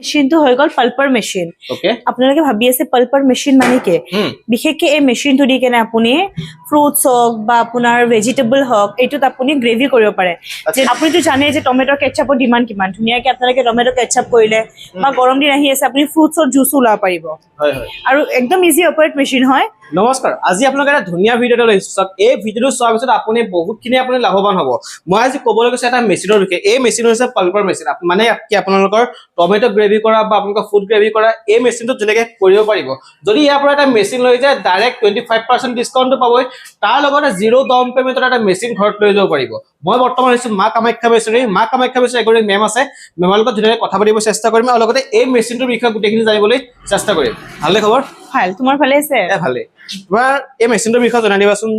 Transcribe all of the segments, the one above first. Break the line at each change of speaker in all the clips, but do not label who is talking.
মেচিনটো হৈ গল পাল্পাৰ machine.
Okay
আপোনালোকে ভাবি আছে পাল্পাৰ মেচিন মানে কি? বিশেষকৈ এই মেচিনটো দি কেনে আপুনি ফ্ৰুটছ হওক বা আপোনাৰ ভেজিটেবল হওক এইটোত আপুনি গ্ৰেভি কৰিব পাৰে। যে আপুনিতো জানে যে টমেটো কেটচাপৰ ডিমাণ্ড কিমান, ধুনীয়াকৈ আপোনালোকে টমেটো কেটচাপ কৰিলে বা গৰম দিন আহি আছে আপুনি ফ্ৰুটছৰ জুচো ওলাব পাৰিব। আৰু একদম ইজি অপাৰেট মেচিন হয়।
নমস্কাৰ, আজি আপোনালোকে এটা ধুনীয়া ভিডিঅ' এটা লৈছো। এই ভিডিঅ'টো চোৱাৰ পিছত আপুনি বহুতখিনি আপুনি লাভৱান হ'ব। মই আজি ক'বলৈ গৈছে এটা মেচিনৰ বিষয়ে। এই মেচিন হৈছে পাল্পাৰ মেচিন। মানে কি আপোনালোকৰ টমেটো গ্ৰেভি কৰা বা আপোনালোকৰ ফুড গ্ৰেভি কৰা এই মেচিনটোত যেনেকৈ কৰিব পাৰিব। যদি ইয়াৰ পৰা এটা মেচিন লৈ যায় ডাইৰেক্ট 25% ডিছকাউণ্টটো পাবই, তাৰ লগতে জিৰ' ডাউন পে'মেণ্টত এটা মেচিন ঘৰত লৈ যাব পাৰিব। মই বৰ্তমান আহিছোঁ মা কামাখ্যা মেচিনেৰী। মা কামাখ্যা মেচিন এগৰাকী মেম আছে, মেমৰ লগত ধুনীয়াকৈ কথা পাতিব চেষ্টা কৰিম আৰু লগতে এই মেচিনটোৰ বিষয়ে গোটেইখিনি জানিবলৈ চেষ্টা কৰিম। ভালে খবৰ?
ভাল, তোমাৰ ভালে আছে?
ভালে। তোমাৰ এই মেচিনটোৰ বিষয়ে জনাই দিবাচোন।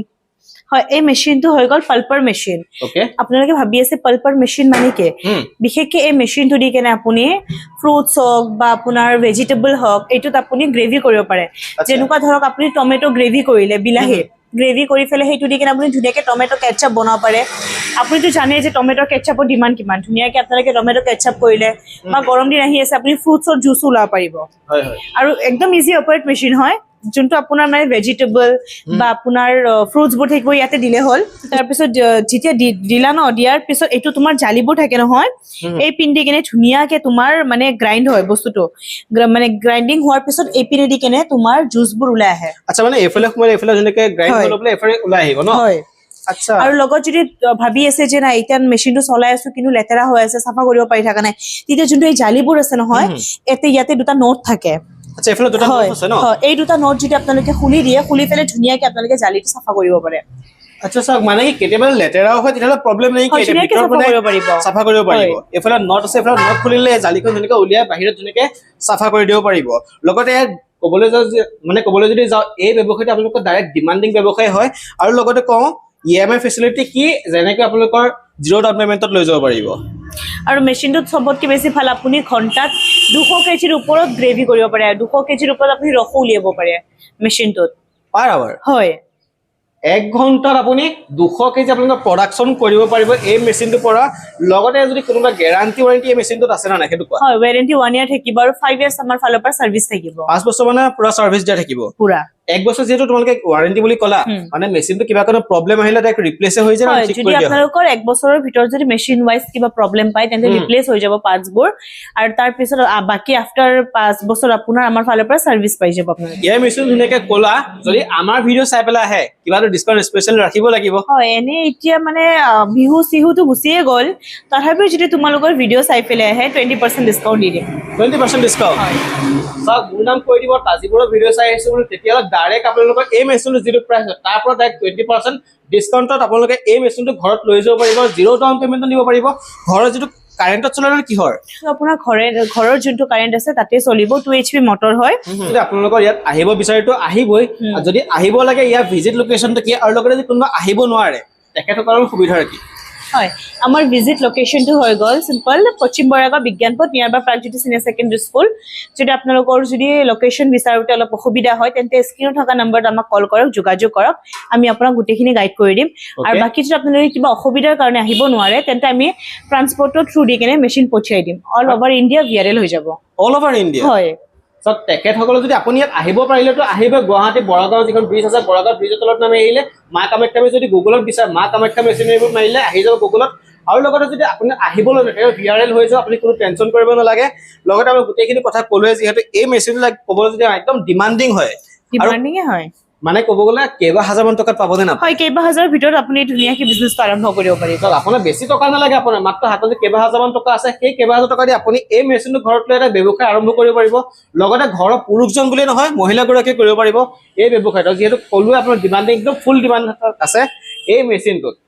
হয়, এই মেচিনটো হৈ গল পাল্পাৰ মেচিন।
ওকে
আপোনালোকে ভাবি আছে পাল্পাৰ মেচিন মানে কি? বিশেষকৈ এই মেচিনটো দি কেনে আপুনি ফ্ৰুটছ হওক বা আপোনাৰ ভেজিটেবল হওক এইটোত আপুনি গ্ৰেভি কৰিব পাৰে। যেনেকুৱা ধৰক আপুনি টমেটো গ্ৰেভি কৰিলে, বিলাহী গ্ৰেভি কৰি পেলাই সেইটো দি কেনে আপুনি ধুনীয়াকৈ টমেটো কেটচাপ বনাব পাৰে। আপুনিতো জানে যে টমেটো কেটচাপৰ ডিমাণ্ড কিমান, ধুনীয়াকৈ আপোনালোকে টমেটো কেটচাপ কৰিলে বা গৰম দিন আহি আছে আপুনি ফ্ৰুটছৰ জুচো ওলাব পাৰিব। আৰু একদম ইজি অপাৰেট মেচিন হয়, যোনটো আপোনাৰ মানে ভেজিটেবল বা আপোনাৰ ফ্ৰুটছবোৰ থাকিব ইয়াতে দিলে হ'ল। তাৰপিছত যেতিয়া দিলা ন, দিয়াৰ পিছত এইটো তোমাৰ জালিবোৰ থাকে নহয়, এই পিন দি কেনে ধুনীয়াকে তোমাৰ মানে গ্ৰাইণ্ড হয় বস্তুটো। মানে গ্ৰাইণ্ডিং হোৱাৰ পিছত এই পিনে দি কেনে তোমাৰ জুচবোৰ ওলাই আহে।
আচ্ছা, মানে এইফালে সোমাই এইফালে যেনেকৈ গ্ৰাইণ্ড হৈ লৈ পেলাই এইফালে ওলাই আহিব ন?
হয়।
আচ্ছা,
আৰু লগত যদি ভাবি আছে যে নাই এতিয়া মেচিনটো চলাই আছো কিন্তু লেতেৰা হৈ আছে, চাফা কৰিব পাৰি থকা নাই, তেতিয়া যোনটো এই জালিবোৰ আছে নহয় ইয়াতে দুটা নোট থাকে।
আচ্ছা, এইফালে দুটা নোট আছে ন?
হয়, এই দুটা নোট যদি আপোনালোকে খুলি দিয়ে, খুলি পেলাই ধুনীয়াকে আপোনালোকে জালিটো চাফা কৰিব পাৰে।
আচ্ছা চাওক, মানে কি কেতিয়াবা লেতেৰাও হয় তেতিয়াহ'লে প্ৰব্লেম নাই, কি চাফা কৰিব পাৰিব। এইফালে নট আছে, এইফালে নট খুলিলে জালিখন ধুনীয়াকৈ উলিয়াই বাহিৰত ধুনীয়াকৈ চাফা কৰি দিব পাৰিব। লগতে ক'বলৈ যদি যাওঁ এই ব্যৱসায়টো আপোনালোকৰ ডাইৰেক্ট ডিমাণ্ডিং ব্যৱসায় হয়। আৰু লগতে কওঁ EMI ফেচিলিটি কি, যেনেকৈ আপোনালোকৰ জিৰ' ডাউন পে'মেণ্টত লৈ যাব পাৰিব।
আৰু মেচিনটোত চবতকৈ বেছি ভাল, আপুনি ঘণ্টাত 200 কেজিৰ ওপৰত গ্ৰেভি কৰিব পাৰে। 200 কেজিৰ ওপৰত আপুনি ৰসো উলিয়াব পাৰে মেচিনটোত
পাৰ আৱাৰ।
হয়,
1 ঘণ্টাত আপুনি 200 কেজি আপোনালোকে প্ৰডাকশ্যন কৰিব পাৰিব এই মেচিনটোৰ পৰা। লগতে যদি কোনোবা গেৰাণ্টি ৱাৰেণ্টি এই মেচিনটোত আছে নে নাই সেইটো কোৱা?
হয়, ৱাৰেণ্টি 1 ইয়াৰ থাকিব আৰু 5 ইয়াৰ্ছ আমাৰ ফালৰ পৰা চাৰ্ভিচ থাকিব।
5 বছৰ মানে পুৰা চাৰ্ভিচ দিয়া থাকিব
পুৰা।
1 বছৰ যিহেতু তোমালোকে ৱাৰেণ্টি বুলি ক'লা, মানে মেচিনটো কিবা কোনো প্ৰব্লেম আহিলে ডাইৰেক্ট ৰিপ্লেচ হৈ যায়।
যদি আপোনালোকৰ 1 বছৰৰ ভিতৰত যদি মেচিন ৱাইজ কিবা প্ৰব্লেম পায় তেন্তে ৰিপ্লেচ হৈ যাব পাৰ্টছবোৰ, আৰু তাৰপিছত বাকী আফটাৰ 5 বছৰ আপোনাৰ আমাৰ ফালৰ পৰা চাৰ্ভিচ পাই যাব আপোনালোকে।
এই মেচিন ধুনীয়াকৈ ক'লা, যদি আমাৰ ভিডিঅ' চাই পেলাই আহে কিবা এটা ডিছকাউণ্ট স্পেচিয়েল ৰাখিব লাগিব।
হয়, এনেই এতিয়া মানে বিহু চিহুটো গুচিয়ে গ'ল, তথাপিও যদি তোমালোকৰ ভিডিঅ' চাই পেলাই আহে 20% ডিছকাউণ্ট দি দিম।
20% ডিছকাউণ্ট? চাওক, মোৰ নাম কৈ দিব, তাজিপুৰৰ ভিডিঅ' চাই আহিছোঁ বুলি, তেতিয়াহ'লে ডাইৰেক্ট আপোনালোকৰ এই মেচিনটো যিটো প্ৰাইচ হয় তাৰ পৰা ডাইৰেক্ট 20% ডিছকাউণ্টত আপোনালোকে এই মেচিনটো ঘৰত লৈ যাব পাৰিব। জিৰ' ডাউন পে'মেণ্টত নিব পাৰিব। ঘৰৰ যিটো কাৰেণ্টত চলে নে কিহৰ?
আপোনাৰ ঘৰৰ যোনটো কাৰেণ্ট আছে তাতে চলিব, 2 HP মটৰ হয়।
যদি আপোনালোকৰ ইয়াত আহিব বিচাৰেতো আহিবই, যদি আহিব লাগে ইয়াৰ ভিজিট লোকেশ্যনটো কি, আৰু লগতে যদি কোনোবা আহিব নোৱাৰে তেখেতসকলৰ সুবিধা কি?
হয়, আমাৰ ভিজিট লোকেশ্যনটো হৈ গ'ল চিম্পল পশ্চিম বৰাগাঁও বিজ্ঞানপথ নিয়াৰ বাই প্ৰাগজ্যোতি চিনিয়ৰ ছেকেণ্ডেৰী স্কুল। যদি আপোনালোকৰ যদি লোকেশ্যন বিচাৰোতে অলপ অসুবিধা হয় তেন্তে স্ক্ৰীনত থকা নম্বৰত আমাক কল কৰক, যোগাযোগ কৰক, আমি আপোনাক গোটেইখিনি গাইড কৰি দিম। আৰু বাকী যদি আপোনালোকে কিবা অসুবিধাৰ কাৰণে আহিব নোৱাৰে তেন্তে আমি ট্ৰান্সপৰ্টৰ থ্ৰু দি কেনে মেচিন পঠিয়াই দিম। অল অভাৰ ইণ্ডিয়া VRL হৈ যাব।
All over India? হয়। তেখেতসকলে যদি আপুনি ইয়াত আহিব পাৰিলেতো আহিব। গুৱাহাটী বৰাগাঁও যিখন ব্ৰিজ আছে, বৰাগাঁও ব্ৰিজৰ তলত নামি আহিলে মা কামাখ্যা মেচিন, যদি গুগলত বিচাৰে মা কামাখ্যা মেচিনেৰীবোৰ মাৰিলে আহি যাব গুগলত। আৰু লগতে যদি আপুনি আহিবলৈ VRL হৈ যাব, আপুনি কোনো টেনশ্যন কৰিব নালাগে। লগতে আমি গোটেইখিনি কথা ক'লোৱে, যিহেতু এই মেচিনবিলাক ক'বলৈ যদি একদম ডিমাণ্ডিং হয়,
ডিমাণ্ডিঙে হয়,
মানে ক'ব গ'লে কেইবা হাজাৰমান টকাত পাবনে নাপায়?
হয়, কেইবা হাজাৰৰ ভিতৰত আপুনি ধুনীয়াকৈ বিজনেছটো আৰম্ভ কৰিব পাৰিব।
আপোনাৰ বেছি টকা নালাগে, আপোনাৰ মাত্ৰ হাতত কেইবা হাজাৰমান টকা আছে, সেই কেইবা হাজাৰ টকা দি আপুনি এই মেচিনটো ঘৰত লৈ এটা ব্যৱসায় আৰম্ভ কৰিব পাৰিব। লগতে ঘৰৰ পুৰুষজন বুলিয়ে নহয় মহিলাগৰাকীয়ে কৰিব পাৰিব এই ব্যৱসায়টো, যিহেতু ক'লোৱে আপোনাৰ ডিমাণ্ডিং একদম ফুল ডিমাণ্ড আছে এই মেচিনটোত।